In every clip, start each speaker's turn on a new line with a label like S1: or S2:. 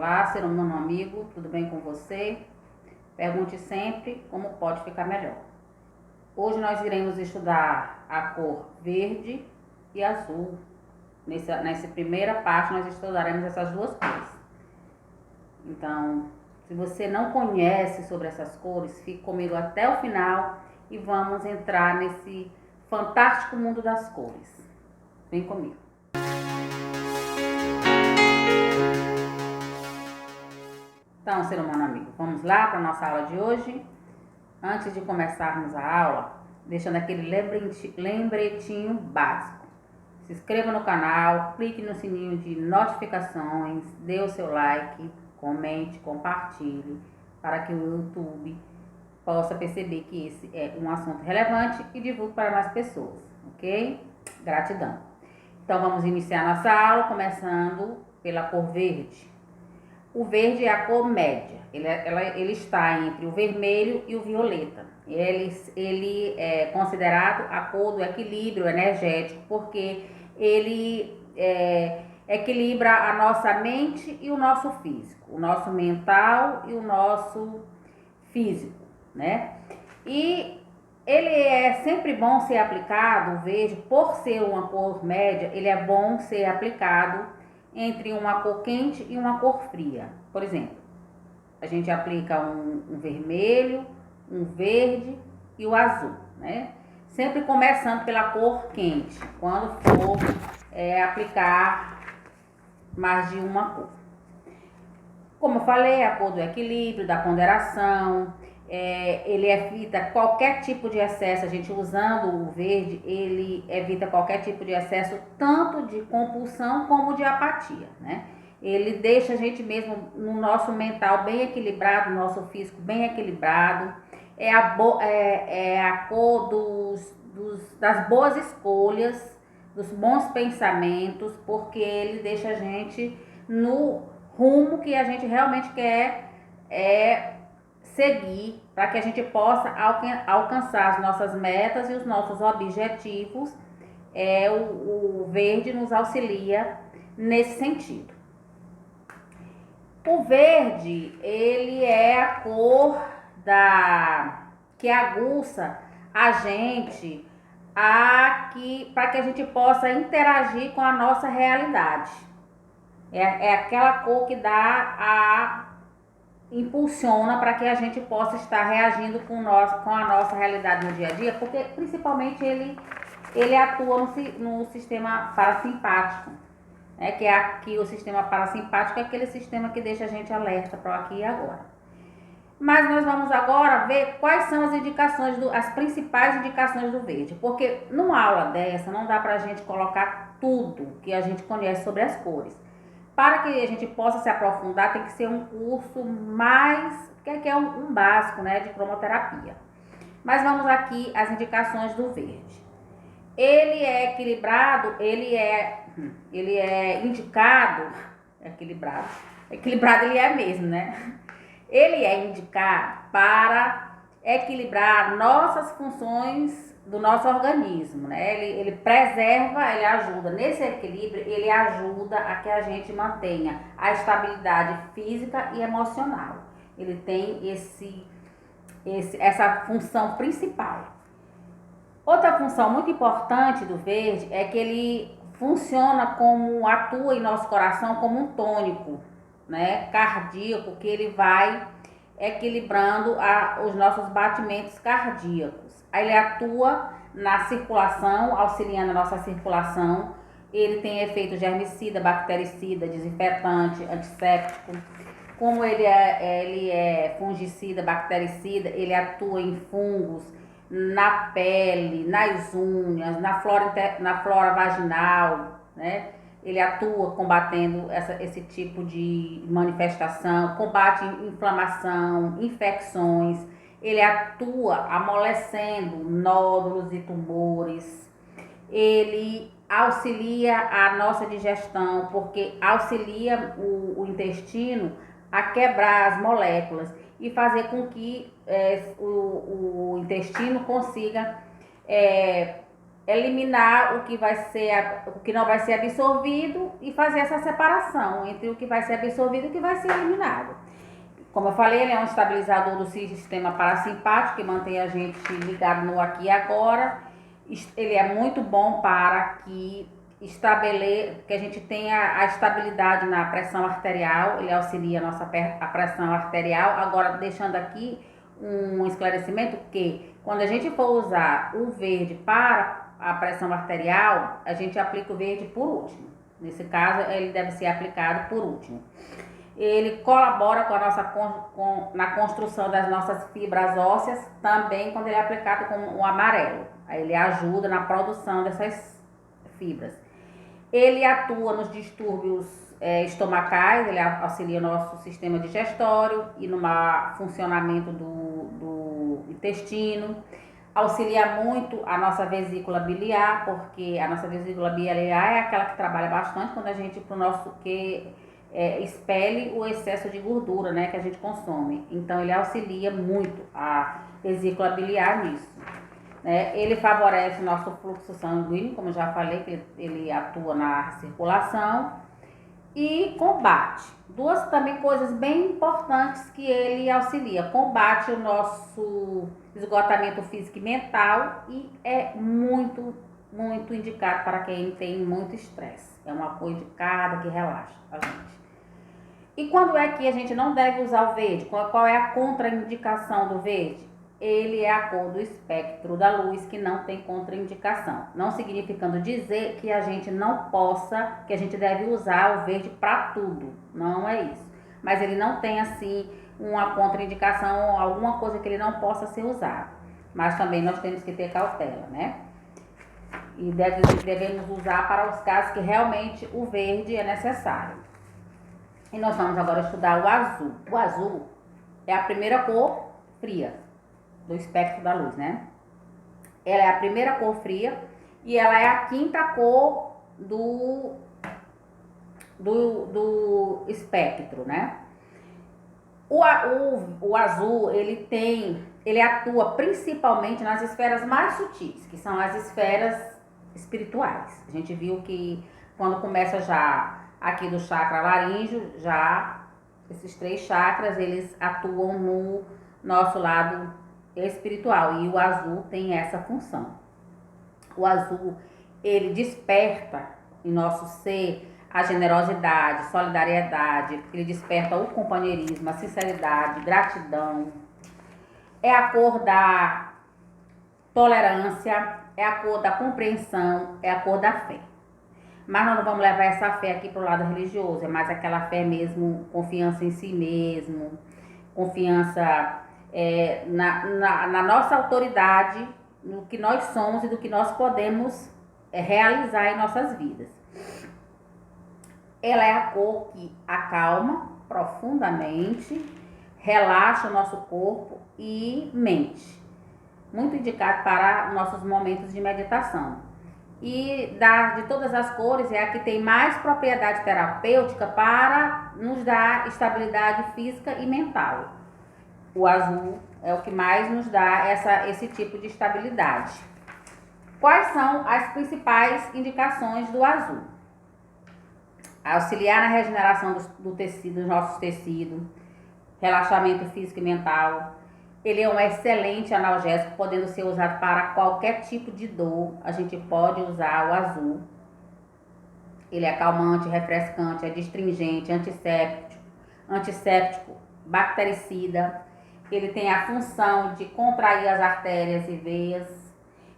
S1: Olá, ser humano amigo, tudo bem com você? Pergunte sempre como pode ficar melhor. Hoje nós iremos estudar a cor verde e azul. Nessa primeira parte nós estudaremos essas duas cores. Então, se você não conhece sobre essas cores, fique comigo até o final e vamos entrar nesse fantástico mundo das cores. Vem comigo. Então, ser humano amigo, vamos lá para a nossa aula de hoje? Antes de começarmos a aula, deixando aquele lembretinho básico. Se inscreva no canal, clique no sininho de notificações, dê o seu like, comente, compartilhe, para que o YouTube possa perceber que esse é um assunto relevante e divulgue para mais pessoas, ok? Gratidão. Então, vamos iniciar nossa aula começando pela cor verde. O verde é a cor média, ele está entre o vermelho e o violeta. Ele é considerado a cor do equilíbrio energético, porque ele equilibra a nossa mente e o nosso físico, o nosso mental e o nosso físico, né? E ele é sempre bom ser aplicado, o verde, por ser uma cor média, ele é bom ser aplicado entre uma cor quente e uma cor fria. Por exemplo, a gente aplica um vermelho, um verde e o azul, né? Sempre começando pela cor quente, quando for aplicar mais de uma cor. Como eu falei, a cor do equilíbrio, da ponderação, ele evita qualquer tipo de excesso. A gente usando o verde, ele evita qualquer tipo de excesso, tanto de compulsão como de apatia, né? Ele deixa a gente mesmo no nosso mental bem equilibrado, no nosso físico bem equilibrado. É a cor das boas escolhas, dos bons pensamentos, porque ele deixa a gente no rumo que a gente realmente quer seguir, para que a gente possa alcançar as nossas metas e os nossos objetivos. O verde nos auxilia nesse sentido. O verde, ele é a cor que aguça a gente para que a gente possa interagir com a nossa realidade. É aquela cor que impulsiona para que a gente possa estar reagindo com a nossa realidade no dia a dia, porque principalmente ele atua no sistema parasimpático, né? Que é aqui o sistema parasimpático é aquele sistema que deixa a gente alerta para o aqui e agora. Mas nós vamos agora ver quais são as principais indicações do verde, porque numa aula dessa não dá para a gente colocar tudo que a gente conhece sobre as cores. Para que a gente possa se aprofundar, tem que ser um curso mais, que é um básico, né, de cromoterapia. Mas vamos aqui às indicações do verde. Ele é equilibrado, ele é indicado, equilibrado ele é mesmo, né? Ele é indicado para equilibrar nossas funções do nosso organismo, né? Ele preserva, ele ajuda nesse equilíbrio, ele ajuda a que a gente mantenha a estabilidade física e emocional. Ele tem essa função principal. Outra função muito importante do verde é que ele atua em nosso coração como um tônico, né, cardíaco, que ele vai equilibrando os nossos batimentos cardíacos. Aí ele atua na circulação, auxiliando a nossa circulação. Ele tem efeito germicida, bactericida, desinfetante, antisséptico. Como ele é fungicida, bactericida, ele atua em fungos, na pele, nas unhas, na flora vaginal, né? Ele atua combatendo esse tipo de manifestação, combate inflamação, infecções. Ele atua amolecendo nódulos e tumores. Ele auxilia a nossa digestão, porque auxilia o intestino a quebrar as moléculas e fazer com que o intestino consiga eliminar o que não vai ser absorvido e fazer essa separação entre o que vai ser absorvido e o que vai ser eliminado. Como eu falei, ele é um estabilizador do sistema parasimpático que mantém a gente ligado no aqui e agora. Ele é muito bom para que a gente tenha a estabilidade na pressão arterial. Ele auxilia a pressão arterial. Agora, deixando aqui um esclarecimento que quando a gente for usar o verde para a pressão arterial, a gente aplica o verde por último. Nesse caso, ele deve ser aplicado por último. Ele colabora na construção das nossas fibras ósseas, também quando ele é aplicado com o amarelo. Aí ele ajuda na produção dessas fibras. Ele atua nos distúrbios estomacais, ele auxilia o nosso sistema digestório e no funcionamento do intestino. Auxilia muito a nossa vesícula biliar, porque a nossa vesícula biliar é aquela que trabalha bastante quando a gente, expele o excesso de gordura, né, que a gente consome. Então ele auxilia muito a vesícula biliar nisso. Ele favorece o nosso fluxo sanguíneo, como eu já falei, que ele atua na circulação e combate. Duas também coisas bem importantes que ele auxilia. Combate o nosso esgotamento físico e mental e é muito, muito indicado para quem tem muito estresse. É uma cor indicada que relaxa a gente. E quando é que a gente não deve usar o verde? Qual é a contraindicação do verde? Ele é a cor do espectro da luz, que não tem contraindicação. Não significando dizer que a gente não possa, que a gente deve usar o verde para tudo. Não é isso. Mas ele não tem, assim, uma contraindicação, alguma coisa que ele não possa ser usado. Mas também nós temos que ter cautela, né? E devemos usar para os casos que realmente o verde é necessário. E nós vamos agora estudar o azul. O azul é a primeira cor fria do espectro da luz, né? Ela é a primeira cor fria e ela é a quinta cor do espectro, né? O azul, ele atua principalmente nas esferas mais sutis, que são as esferas espirituais. A gente viu que quando começa já aqui do chakra laríngeo, já esses 3 chakras, eles atuam no nosso lado espiritual e o azul tem essa função. O azul, ele desperta em nosso ser a generosidade, solidariedade, ele desperta o companheirismo, a sinceridade, gratidão. É a cor da tolerância, é a cor da compreensão, é a cor da fé. Mas nós não vamos levar essa fé aqui para o lado religioso, é mais aquela fé mesmo, confiança em si mesmo, confiança na nossa autoridade, no que nós somos e do que nós podemos realizar em nossas vidas. Ela é a cor que acalma profundamente, relaxa o nosso corpo e mente. Muito indicado para nossos momentos de meditação. E de todas as cores é a que tem mais propriedade terapêutica para nos dar estabilidade física e mental. O azul é o que mais nos dá esse tipo de estabilidade. Quais são as principais indicações do azul? Auxiliar na regeneração do tecido, dos nossos tecidos, relaxamento físico e mental. Ele é um excelente analgésico, podendo ser usado para qualquer tipo de dor. A gente pode usar o azul. Ele é calmante, refrescante, é destringente, antisséptico, bactericida. Ele tem a função de contrair as artérias e veias.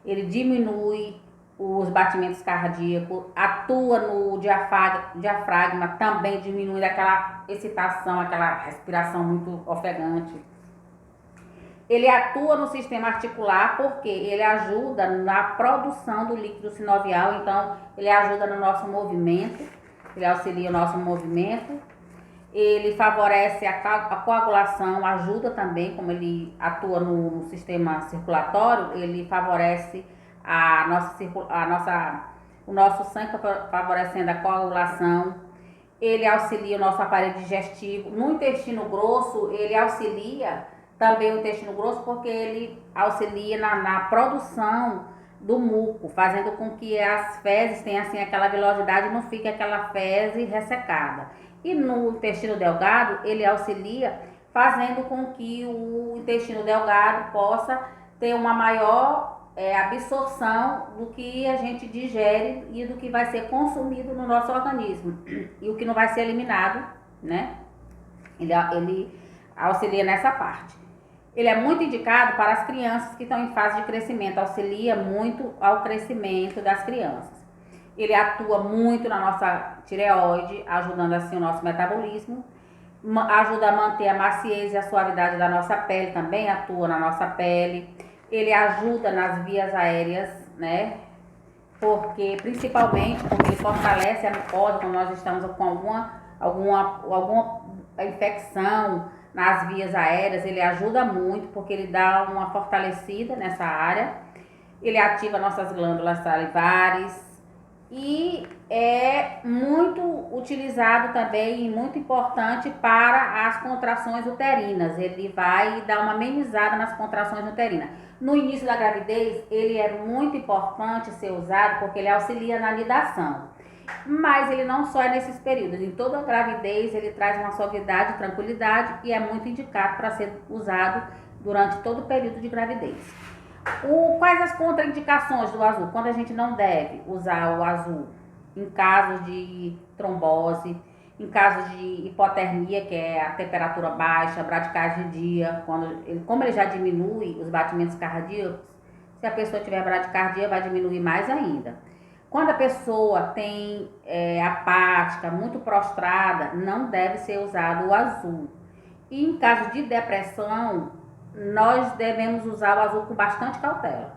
S1: Ele diminui os batimentos cardíacos, atua no diafragma, também diminuindo aquela excitação, aquela respiração muito ofegante. Ele atua no sistema articular porque ele ajuda na produção do líquido sinovial, então ele ajuda no nosso movimento, ele auxilia o nosso movimento. Ele favorece a coagulação, ajuda também, como ele atua no sistema circulatório, ele favorece o nosso sangue, favorecendo a coagulação. Ele auxilia o nosso aparelho digestivo. No intestino grosso, ele auxilia também o intestino grosso porque ele auxilia na produção do muco, fazendo com que as fezes tenham assim aquela vilosidade e não fique aquela fezes ressecada. E no intestino delgado, ele auxilia fazendo com que o intestino delgado possa ter uma maior absorção do que a gente digere e do que vai ser consumido no nosso organismo e o que não vai ser eliminado, né? Ele auxilia nessa parte. Ele é muito indicado para as crianças que estão em fase de crescimento, auxilia muito ao crescimento das crianças. Ele atua muito na nossa tireoide, ajudando assim o nosso metabolismo, ajuda a manter a maciez e a suavidade da nossa pele, também atua na nossa pele. Ele ajuda nas vias aéreas, né? Principalmente porque ele fortalece a mucosa quando nós estamos com alguma infecção nas vias aéreas. Ele ajuda muito porque ele dá uma fortalecida nessa área. Ele ativa nossas glândulas salivares e é muito utilizado também e muito importante para as contrações uterinas. Ele vai dar uma amenizada nas contrações uterinas. No início da gravidez, ele é muito importante ser usado porque ele auxilia na anidação. Mas ele não só é nesses períodos. Em toda a gravidez, ele traz uma suavidade, tranquilidade e é muito indicado para ser usado durante todo o período de gravidez. Quais as contraindicações do azul? Quando a gente não deve usar o azul? Em casos de trombose, em casos de hipotermia, que é a temperatura baixa, bradicardia, como ele já diminui os batimentos cardíacos, se a pessoa tiver bradicardia, vai diminuir mais ainda. Quando a pessoa tem apática, muito prostrada, não deve ser usado o azul. E em caso de depressão, nós devemos usar o azul com bastante cautela.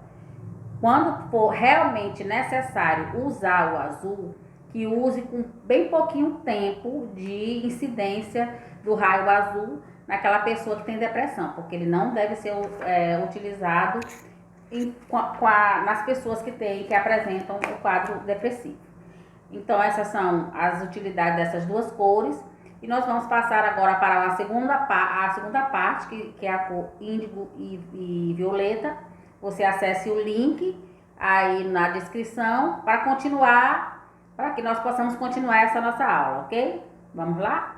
S1: Quando for realmente necessário usar o azul, que use com bem pouquinho tempo de incidência do raio azul naquela pessoa que tem depressão, porque ele não deve ser utilizado nas pessoas que apresentam o quadro depressivo. Então essas são as utilidades dessas duas cores. E nós vamos passar agora para a segunda parte, que é a cor índigo e violeta. Você acesse o link aí na descrição para que nós possamos continuar essa nossa aula, ok? Vamos lá?